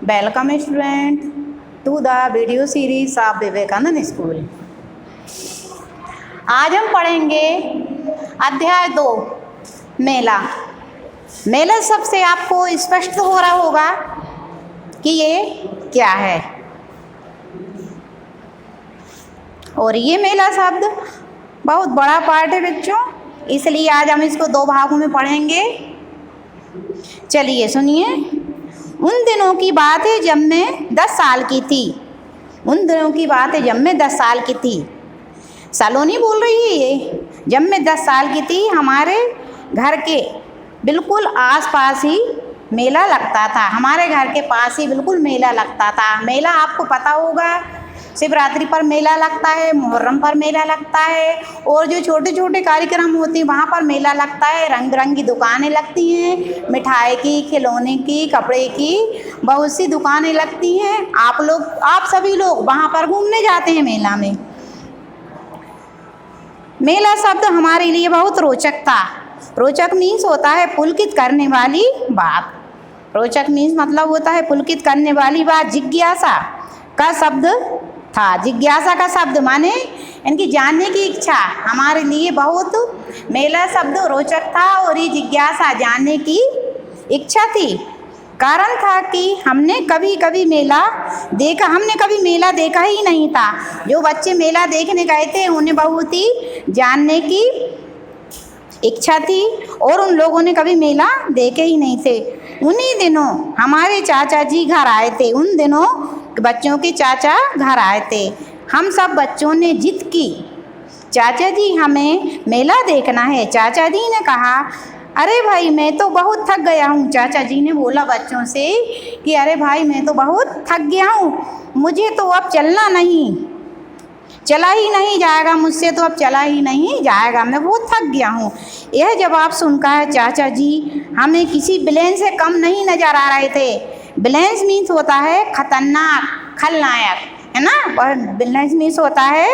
Welcome student to the video series of Vivekananda school. आज हम पढ़ेंगे अध्याय 2 मेला। मेला शब्द से आपको स्पष्ट हो रहा होगा कि ये क्या है। और ये मेला शब्द बहुत बड़ा पार्ट है बच्चों, इसलिए आज हम इसको 2 भागों में पढ़ेंगे। चलिए सुनिए। उन दिनों की बात है जब मैं 10 साल की थी। उन दिनों की बात है जब मैं 10 साल की थी। सलोनी बोल रही है ये। जब मैं 10 साल की थी, हमारे घर के बिल्कुल आसपास ही मेला लगता था। हमारे घर के पास ही बिल्कुल मेला लगता था। मेला आपको पता होगा, शिवरात्रि पर मेला लगता है, मुहर्रम पर मेला लगता है, और जो छोटे छोटे कार्यक्रम होते हैं वहाँ पर मेला लगता है। रंग बिरंगी दुकानें लगती हैं, मिठाई की, खिलौने की, कपड़े की, बहुत सी दुकानें लगती हैं। आप सभी लोग वहाँ पर घूमने जाते हैं मेला में। मेला शब्द हमारे लिए बहुत रोचक था। रोचक मीन्स होता है पुलकित करने वाली बात। रोचक मीन्स मतलब होता है पुलकित करने वाली बात। जिज्ञासा का शब्द था। जिज्ञासा का शब्द माने इनकी जानने की इच्छा। हमारे लिए बहुत मेला शब्द रोचक था और ये जिज्ञासा जानने की इच्छा थी। कारण था कि हमने कभी मेला देखा ही नहीं था। जो बच्चे मेला देखने गए थे उन्हें बहुत ही जानने की इच्छा थी और उन लोगों ने कभी मेला देखे ही नहीं थे। उन्हीं दिनों हमारे चाचा जी घर आए थे। उन दिनों बच्चों के चाचा घर आए थे। हम सब बच्चों ने जिद की, चाचा जी हमें मेला देखना है। चाचा जी ने कहा, अरे भाई मैं तो बहुत थक गया हूँ। चाचा जी ने बोला बच्चों से कि अरे भाई मैं तो बहुत थक गया हूँ, मुझे तो अब चला ही नहीं जाएगा, मुझसे तो अब चला ही नहीं जाएगा, मैं बहुत थक गया हूँ। यह जवाब सुनकर चाचा जी हमें किसी विलेन से कम नहीं नजर आ रहे थे। विलेन मीन्स होता है खतरनाक, खलनायक, है ना। और विलेन मीन्स होता है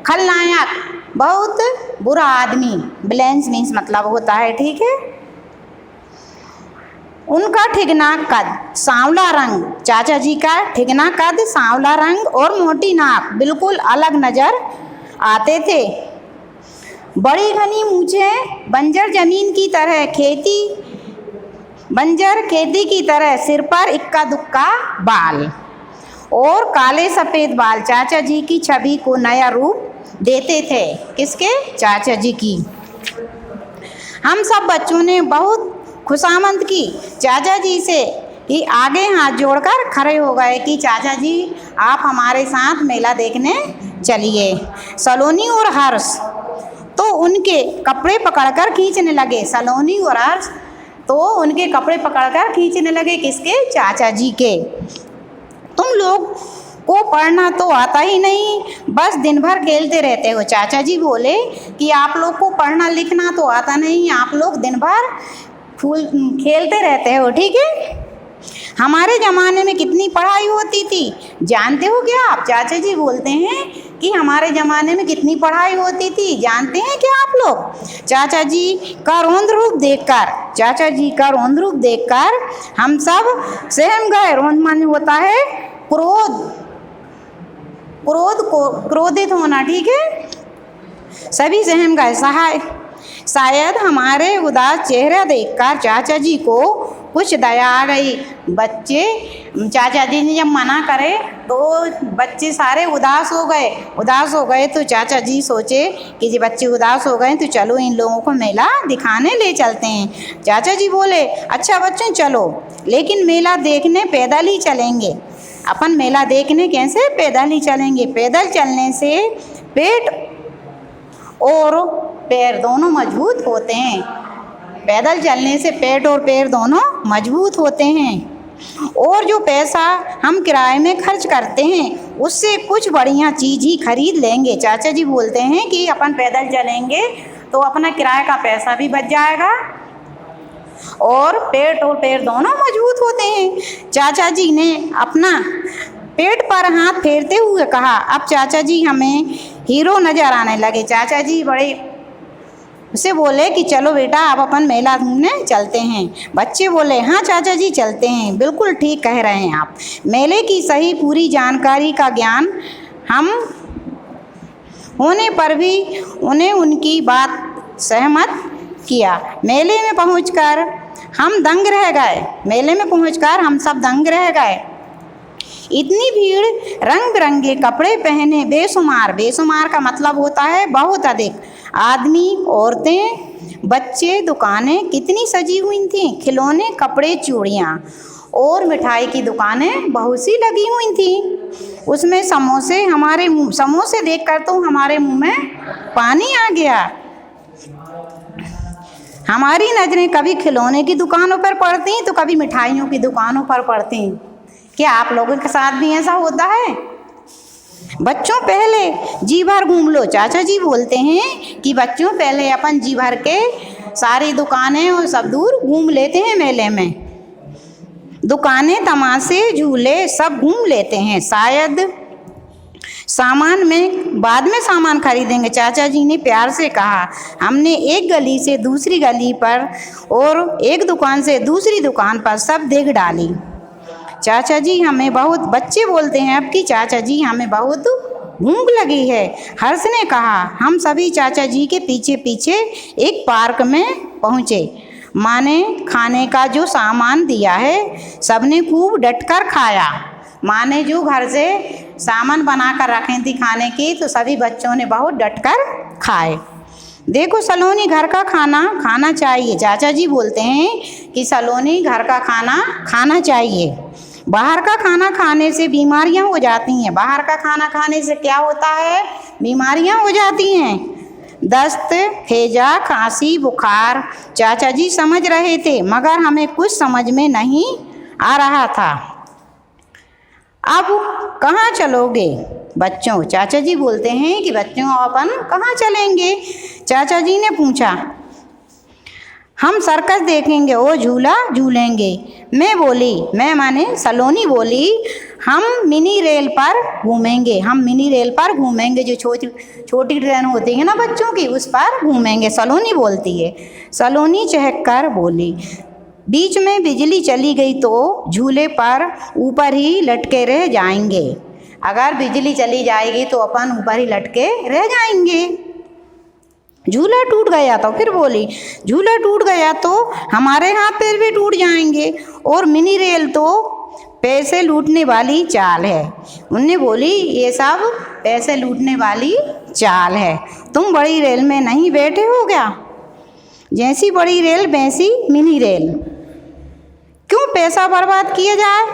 खलनायक, बहुत बुरा आदमी। विलेन मीन्स मतलब होता है, ठीक है। उनका ठिगना कद, सांवला रंग। चाचा जी का ठिगना कद, सांवला रंग और मोटी नाक बिल्कुल अलग नजर आते थे। बड़ी घनी मूंछें, बंजर जमीन की तरह, बंजर खेती की तरह, सिर पर इक्का दुक्का बाल और काले सफ़ेद बाल चाचा जी की छवि को नया रूप देते थे। किसके? चाचा जी की। हम सब बच्चों ने बहुत खुशामद की चाचा जी से कि आगे हाथ जोड़कर खड़े हो गए कि चाचा जी आप हमारे साथ मेला देखने चलिए। सलोनी और हर्ष तो उनके कपड़े पकड़कर खींचने लगे। सलोनी और हर्ष तो उनके कपड़े पकड़कर खींचने लगे। किसके? चाचा जी के। तुम लोग को पढ़ना तो आता ही नहीं, बस दिन भर खेलते रहते हो। चाचा जी बोले कि आप लोग को पढ़ना लिखना तो आता नहीं, आप लोग दिन भर खेलते रहते हो, ठीक है। हमारे ज़माने में कितनी पढ़ाई होती थी जानते हो क्या आप? चाचा जी बोलते हैं कि हमारे ज़माने में कितनी पढ़ाई होती थी जानते हैं क्या आप लोग? चाचा जी का रौद्र रूप देखकर हम सब सहम गए। रौद्र माने होता है क्रोधित होना, ठीक है। सभी सहम गए। शायद हमारे उदास चेहरा देखकर चाचा जी को कुछ दया आ गई। चाचा जी ने जब मना करे तो बच्चे सारे उदास हो गए। तो चाचा जी सोचे कि जी बच्चे उदास हो गए तो चलो इन लोगों को मेला दिखाने ले चलते हैं। चाचा जी बोले, अच्छा बच्चों चलो, लेकिन मेला देखने पैदल ही चलेंगे। अपन मेला देखने कैसे? पैदल ही चलेंगे। पैदल चलने से पेट और पैर दोनों मजबूत होते हैं। पैदल चलने से पेट और पैर दोनों मजबूत होते हैं। और जो पैसा हम किराए में खर्च करते हैं उससे कुछ बढ़िया चीज़ ही खरीद लेंगे। चाचा जी बोलते हैं कि अपन पैदल चलेंगे तो अपना किराए का पैसा भी बच जाएगा और पेट और पैर दोनों मजबूत होते हैं। चाचा जी ने अपना पेट पर हाथ फेरते हुए कहा। अब चाचा जी हमें हीरो नजर आने लगे। चाचा जी बड़े उसे बोले कि चलो बेटा अब अपन मेला घूमने चलते हैं। बच्चे बोले हाँ चाचा जी चलते हैं, बिल्कुल ठीक कह रहे हैं आप। मेले की सही पूरी जानकारी का ज्ञान हम होने पर भी उन्हें उनकी बात सहमत किया। मेले में पहुंचकर हम दंग रह गए। मेले में पहुंचकर हम सब दंग रह गए। इतनी भीड़, रंग बिरंगे कपड़े पहने बेशुमार, बेशुमार का मतलब होता है बहुत अधिक, आदमी, औरतें, बच्चे, दुकानें कितनी सजी हुई थीं, खिलौने, कपड़े, चूड़ियाँ और मिठाई की दुकानें बहुत सी लगी हुई थीं। उसमें समोसे, हमारे मुँह, समोसे देखकर तो हमारे मुंह में पानी आ गया। हमारी नज़रें कभी खिलौने की दुकानों पर पड़ती तो कभी मिठाइयों की दुकानों पर पड़ती। क्या आप लोगों के साथ भी ऐसा होता है? बच्चों पहले जी भर घूम लो। चाचा जी बोलते हैं कि बच्चों पहले अपन जी भर के सारी दुकानें और सब दूर घूम लेते हैं मेले में। दुकानें, तमाशे, झूले सब घूम लेते हैं। शायद सामान में बाद में सामान खरीदेंगे। चाचा जी ने प्यार से कहा। हमने एक गली से दूसरी गली पर और एक दुकान से दूसरी दुकान पर सब देख डाली। चाचा जी हमें बहुत, बच्चे बोलते हैं अब कि चाचा जी हमें बहुत भूख लगी है। हर्ष ने कहा। हम सभी चाचा जी के पीछे पीछे एक पार्क में पहुँचे। माँ ने खाने का जो सामान दिया है सबने खूब डटकर खाया। माँ ने जो घर से सामान बना कर रखी थी खाने की तो सभी बच्चों ने बहुत डटकर खाए। देखो सलोनी, घर का खाना खाना चाहिए। चाचा जी बोलते हैं कि सलोनी घर का खाना खाना चाहिए। बाहर का खाना खाने से बीमारियां हो जाती हैं। बाहर का खाना खाने से क्या होता है? बीमारियां हो जाती हैं। दस्त, हैजा, खांसी, बुखार। चाचा जी समझ रहे थे मगर हमें कुछ समझ में नहीं आ रहा था। अब कहाँ चलोगे बच्चों? चाचा जी बोलते हैं कि बच्चों अपन कहाँ चलेंगे? चाचा जी ने पूछा। हम सर्कस देखेंगे और झूला झूलेंगे। मैं माने सलोनी बोली, हम मिनी रेल पर घूमेंगे। हम मिनी रेल पर घूमेंगे, जो छोटी ट्रेन होती है ना बच्चों की, उस पर घूमेंगे, सलोनी बोलती है। सलोनी चहक कर बोली। बीच में बिजली चली गई तो झूले पर ऊपर ही लटके रह जाएंगे। अगर बिजली चली जाएगी तो अपन ऊपर ही लटके रह जाएंगे। झूला टूट गया तो फिर बोली, झूला टूट गया तो हमारे हाथ पैर भी टूट जाएंगे और मिनी रेल तो पैसे लूटने वाली चाल है। उनने बोली ये सब पैसे लूटने वाली चाल है। तुम बड़ी रेल में नहीं बैठे हो क्या? जैसी बड़ी रेल वैसी मिनी रेल। क्यों पैसा बर्बाद किया जाए?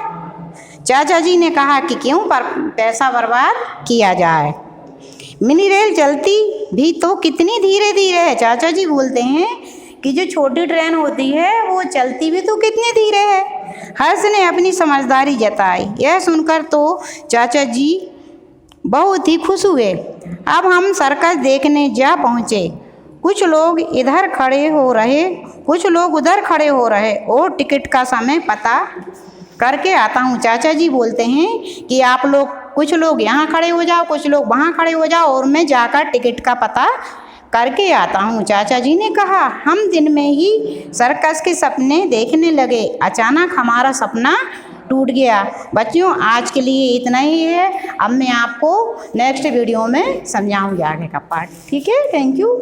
चाचा जी ने कहा कि क्यों पैसा बर्बाद किया जाए। मिनी रेल चलती भी तो कितनी धीरे धीरे है। चाचा जी बोलते हैं कि जो छोटी ट्रेन होती है वो चलती भी तो कितनी धीरे है। हर्ष ने अपनी समझदारी जताई। यह सुनकर तो चाचा जी बहुत ही खुश हुए। अब हम सर्कस देखने जा पहुँचे। कुछ लोग इधर खड़े हो रहे, कुछ लोग उधर खड़े हो रहे और टिकट का समय पता करके आता हूँ। चाचा जी बोलते हैं कि आप लोग, कुछ लोग यहाँ खड़े हो जाओ, कुछ लोग वहाँ खड़े हो जाओ और मैं जाकर टिकट का पता करके आता हूँ। चाचा जी ने कहा। हम दिन में ही सर्कस के सपने देखने लगे। अचानक हमारा सपना टूट गया। बच्चों आज के लिए इतना ही है। अब मैं आपको नेक्स्ट वीडियो में समझाऊँगी आगे का पार्ट। ठीक है, थैंक यू।